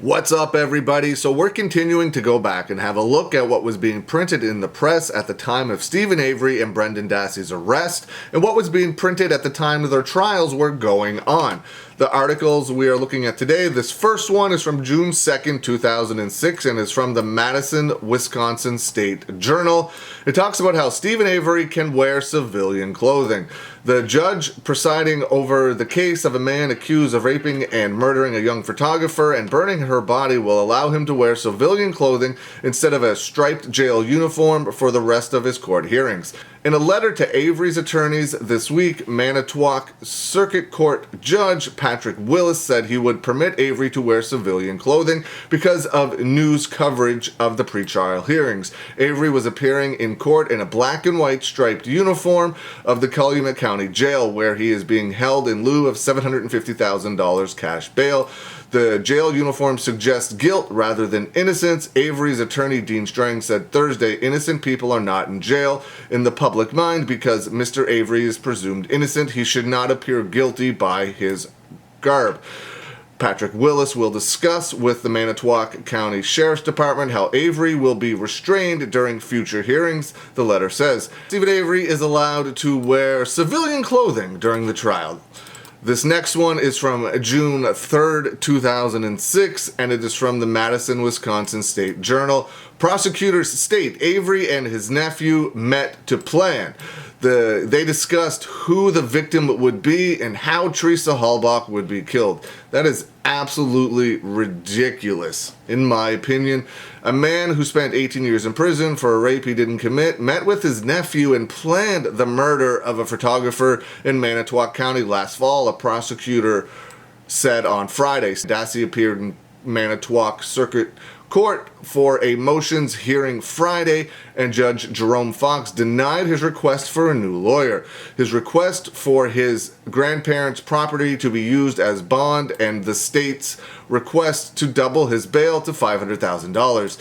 What's up, everybody? So we're continuing to go back and have a look at what was being printed in the press at the time of Steven Avery and Brendan Dassey's arrest and what was being printed at the time their trials were going on. The articles we are looking at today, this first one is from June 2nd, 2006 and is from the Madison, Wisconsin State Journal. It talks about how Steven Avery can wear civilian clothing. The judge presiding over the case of a man accused of raping and murdering a young photographer and burning her body will allow him to wear civilian clothing instead of a striped jail uniform for the rest of his court hearings. In a letter to Avery's attorneys this week, Manitowoc Circuit Court Judge Patrick Willis said he would permit Avery to wear civilian clothing because of news coverage of the pretrial hearings. Avery was appearing in court in a black and white striped uniform of the Calumet County Jail, where he is being held in lieu of $750,000 cash bail. The jail uniform suggests guilt rather than innocence. Avery's attorney, Dean Strang, said Thursday, innocent people are not in jail in the public mind because Mr. Avery is presumed innocent. He should not appear guilty by his garb. Patrick Willis will discuss with the Manitowoc County Sheriff's Department how Avery will be restrained during future hearings, the letter says. Steven Avery is allowed to wear civilian clothing during the trial. This next one is from June 3rd, 2006, and it is from the Madison, Wisconsin State Journal. Prosecutors state Avery and his nephew met to plan. They discussed who the victim would be and how Teresa Halbach would be killed. That is absolutely ridiculous, in my opinion. A man who spent 18 years in prison for a rape he didn't commit met with his nephew and planned the murder of a photographer in Manitowoc County last fall, a prosecutor said on Friday. Dassey appeared in Manitowoc Circuit Court for a motions hearing Friday, and Judge Jerome Fox denied his request for a new lawyer. His request for his grandparents' property to be used as bond and the state's request to double his bail to $500,000.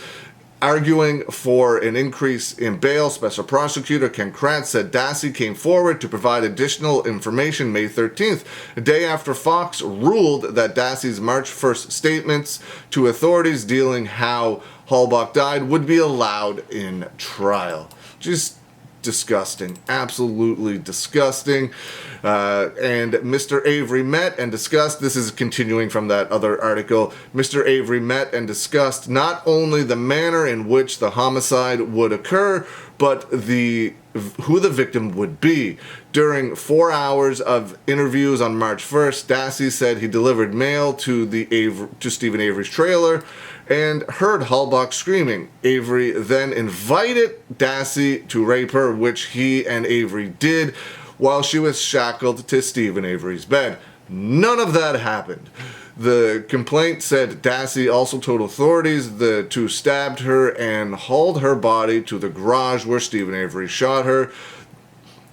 Arguing for an increase in bail, Special Prosecutor Ken Kratz said Dassey came forward to provide additional information May 13th, a day after Fox ruled that Dassey's March 1st statements to authorities dealing how Halbach died would be allowed in trial. Just disgusting. Absolutely disgusting. And Mr. Avery met and discussed, this is continuing from that other article, Mr. Avery met and discussed not only the manner in which the homicide would occur, but who the victim would be. During 4 hours of interviews on March 1st, Dassey said he delivered mail to Steven Avery's trailer and heard Halbach screaming. Avery then invited Dassey to rape her, which he and Avery did while she was shackled to Steven Avery's bed. None of that happened. The complaint said Dassey also told authorities the two stabbed her and hauled her body to the garage where Steven Avery shot her.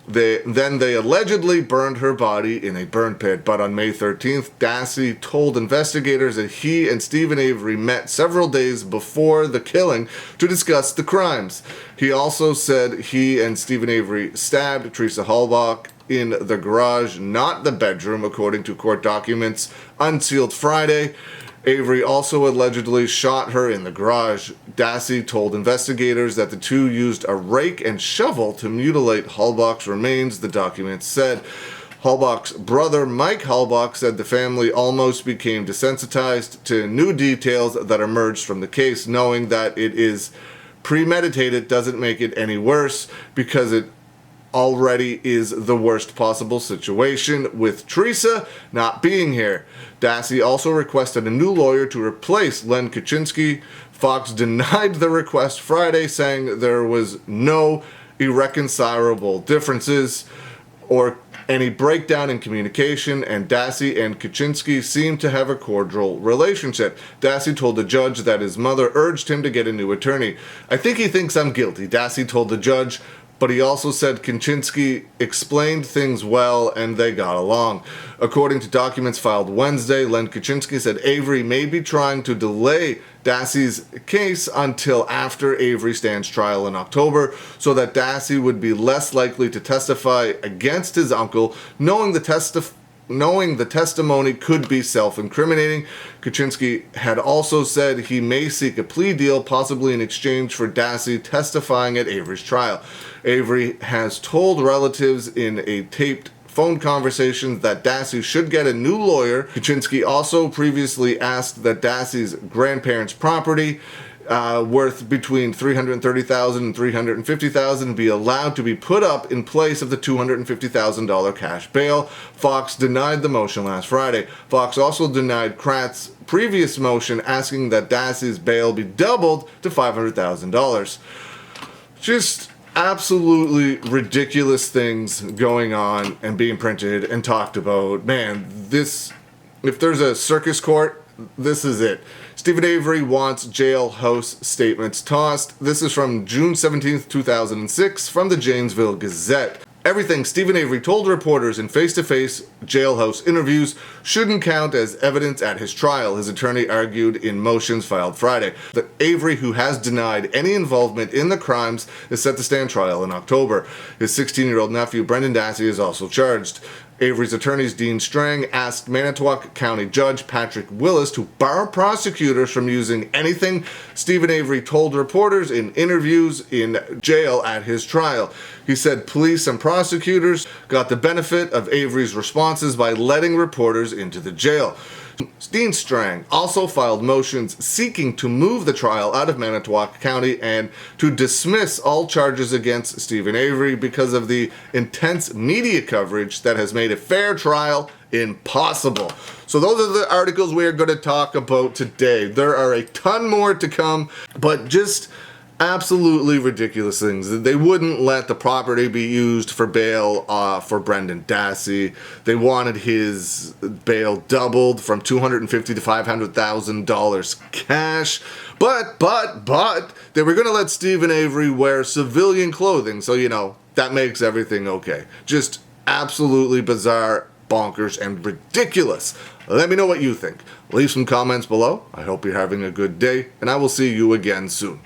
They allegedly burned her body in a burn pit, but on May 13th, Dassey told investigators that he and Steven Avery met several days before the killing to discuss the crimes. He also said he and Steven Avery stabbed Teresa Halbach in the garage, not the bedroom, according to court documents unsealed Friday. Avery also allegedly shot her in the garage. Dassey told investigators that the two used a rake and shovel to mutilate Halbach's remains, the documents said. Halbach's brother, Mike Halbach, said the family almost became desensitized to new details that emerged from the case, knowing that it is premeditated doesn't make it any worse because it already is the worst possible situation with Teresa not being here. Dassey also requested a new lawyer to replace Len Kaczynski. Fox denied the request Friday, saying there was no irreconcilable differences or any breakdown in communication, and Dassey and Kaczynski seemed to have a cordial relationship. Dassey told the judge that his mother urged him to get a new attorney. I think he thinks I'm guilty, Dassey told the judge, but he also said Kaczynski explained things well and they got along. According to documents filed Wednesday, Len Kaczynski said Avery may be trying to delay Dassey's case until after Avery stands trial in October so that Dassey would be less likely to testify against his uncle, knowing the knowing the testimony could be self-incriminating. Kuczynski had also said he may seek a plea deal, possibly in exchange for Dassey testifying at Avery's trial. Avery has told relatives in a taped phone conversations that Dassey should get a new lawyer. Kuczynski also previously asked that Dassey's grandparents' property, worth between $330,000 and $350,000, be allowed to be put up in place of the $250,000 cash bail. Fox denied the motion last Friday. Fox also denied Kratz's previous motion asking that Dassey's bail be doubled to $500,000. Just absolutely ridiculous things going on and being printed and talked about. Man, this, if there's a circus court, this is it. Steven Avery wants jailhouse statements tossed. This is from June 17th, 2006, from the Janesville Gazette. Everything Steven Avery told reporters in face-to-face jailhouse interviews shouldn't count as evidence at his trial, his attorney argued in motions filed Friday. That Avery, who has denied any involvement in the crimes, is set to stand trial in October. His 16-year-old nephew, Brendan Dassey, is also charged. Avery's attorneys, Dean Strang, asked Manitowoc County Judge Patrick Willis to bar prosecutors from using anything Steven Avery told reporters in interviews in jail at his trial. He said police and prosecutors got the benefit of Avery's responses by letting reporters into the jail. Dean Strang also filed motions seeking to move the trial out of Manitowoc County and to dismiss all charges against Steven Avery because of the intense media coverage that has made a fair trial impossible. So those are the articles we are going to talk about today. There are a ton more to come, but just absolutely ridiculous things. They wouldn't let the property be used for bail for Brendan Dassey. They wanted his bail doubled from $250,000 to $500,000 cash. But they were going to let Steven Avery wear civilian clothing. So, you know, that makes everything okay. Just absolutely bizarre, bonkers, and ridiculous. Let me know what you think. Leave some comments below. I hope you're having a good day, and I will see you again soon.